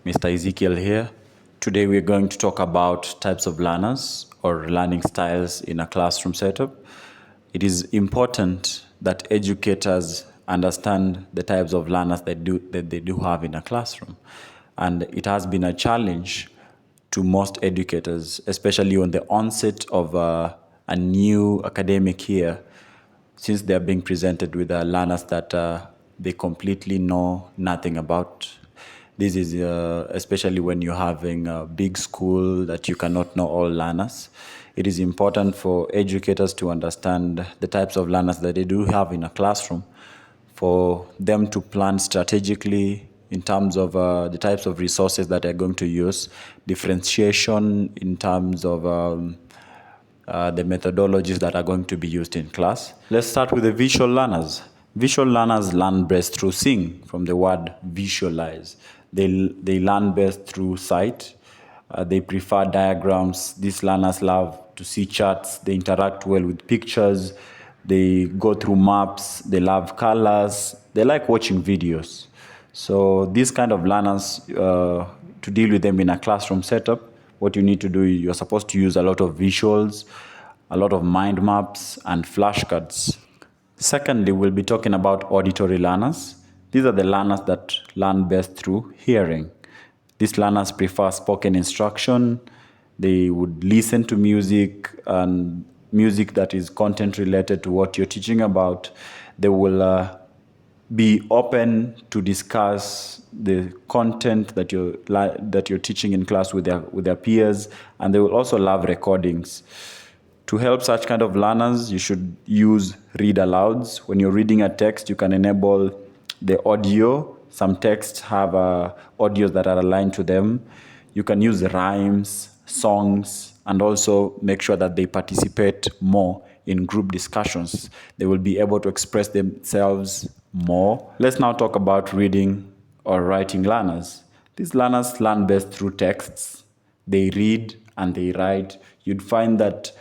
Mr. Ezekiel here. Today we're going to talk about types of learners or learning styles in a classroom setup. It is important that educators understand the types of learners that they do have in a classroom. And it has been a challenge to most educators, especially on the onset of a new academic year, since they are being presented with learners that they completely know nothing about. This is especially when you're having a big school that you cannot know all learners. It is important for educators to understand the types of learners that they do have in a classroom, for them to plan strategically in terms of the types of resources that they're going to use, differentiation in terms of the methodologies that are going to be used in class. Let's start with the visual learners. Visual learners learn best through seeing, from the word visualize. They learn best through sight. They prefer diagrams. These learners love to see charts. They interact well with pictures. They go through maps. They love colors. They like watching videos. So these kind of learners, to deal with them in a classroom setup, what you need to do, you're supposed to use a lot of visuals, a lot of mind maps, and flashcards. Secondly, we'll be talking about auditory learners. These are the learners that learn best through hearing. These learners prefer spoken instruction. They would listen to music, and music that is content related to what you're teaching about. They will be open to discuss the content that you're teaching in class with their peers, and they will also love recordings. To help such kind of learners, you should use read alouds. When you're reading a text, you can enable the audio. Some texts have audios that are aligned to them. You can use rhymes, songs, and also make sure that they participate more in group discussions. They will be able to express themselves more. Let's now talk about reading or writing learners. These learners learn best through texts. They read and they write. You'd find that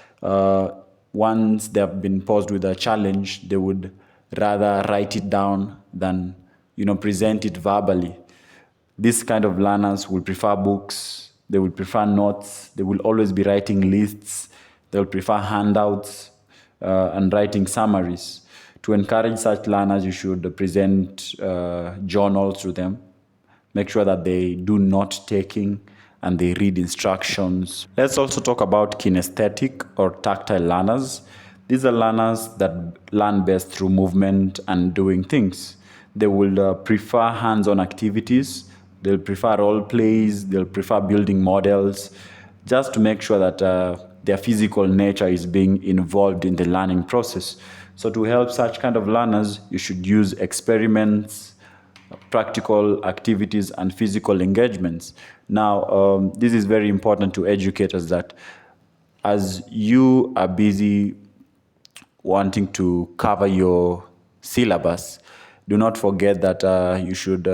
once they have been posed with a challenge, they would rather write it down than present it verbally. These kind of learners will prefer books. They will prefer notes. They will always be writing lists. They will prefer handouts and writing summaries. To encourage such learners, you should present journals to them. Make sure that they do note taking and they read instructions. Let's also talk about kinesthetic or tactile learners. These are learners that learn best through movement and doing things. They will prefer hands-on activities. They'll prefer role plays. They'll prefer building models, just to make sure that their physical nature is being involved in the learning process. So to help such kind of learners, you should use experiments, practical activities, and physical engagements. Now, this is very important to educators, that as you are busy wanting to cover your syllabus, do not forget that you should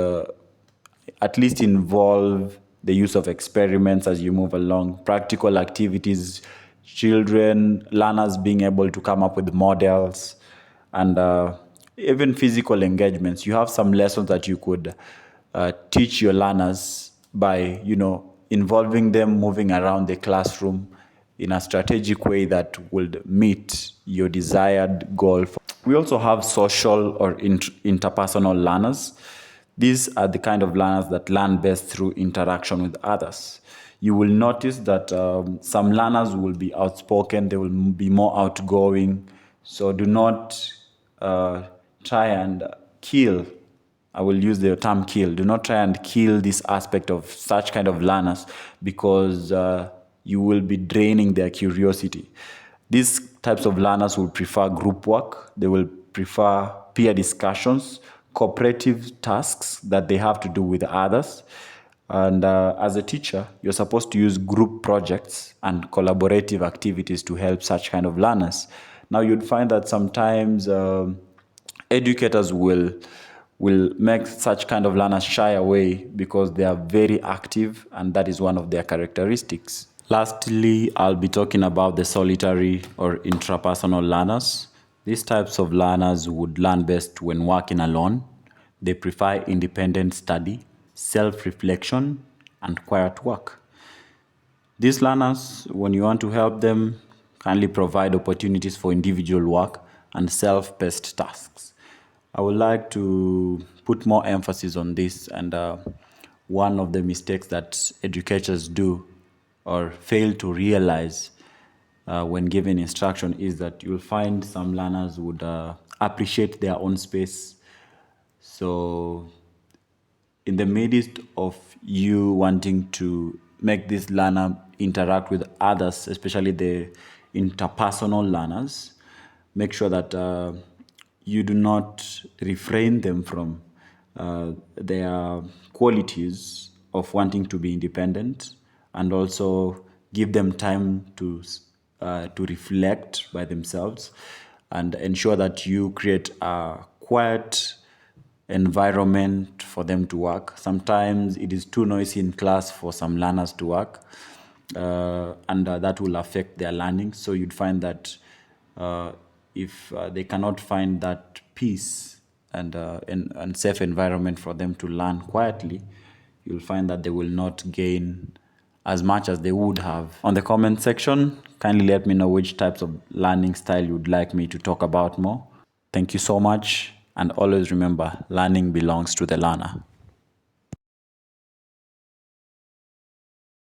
at least involve the use of experiments as you move along, practical activities, learners being able to come up with models, and even physical engagements. You have some lessons that you could teach your learners by, involving them moving around the classroom in a strategic way that would meet your desired goal. We also have social or interpersonal learners. These are the kind of learners that learn best through interaction with others. You will notice that some learners will be outspoken, they will be more outgoing. So do not try and kill. I will use the term kill. Do not try and kill this aspect of such kind of learners, because you will be draining their curiosity. These types of learners will prefer group work. They will prefer peer discussions, cooperative tasks that they have to do with others. And as a teacher, you're supposed to use group projects and collaborative activities to help such kind of learners. Now, you'd find that sometimes educators will make such kind of learners shy away because they are very active, and that is one of their characteristics. Lastly, I'll be talking about the solitary or intrapersonal learners. These types of learners would learn best when working alone. They prefer independent study, self-reflection, and quiet work. These learners, when you want to help them, kindly provide opportunities for individual work and self-paced tasks. I would like to put more emphasis on this, and one of the mistakes that educators do or fail to realize when given instruction is that you'll find some learners would appreciate their own space. So in the midst of you wanting to make this learner interact with others, especially the interpersonal learners, make sure that you do not refrain them from their qualities of wanting to be independent, and also give them time to reflect by themselves, and ensure that you create a quiet environment for them to work. Sometimes it is too noisy in class for some learners to work, and that will affect their learning. So you'd find that if they cannot find that peace and safe environment for them to learn quietly, you'll find that they will not gain as much as they would have. On the comment section, kindly let me know which types of learning style you'd like me to talk about more. Thank you so much, and always remember, learning belongs to the learner.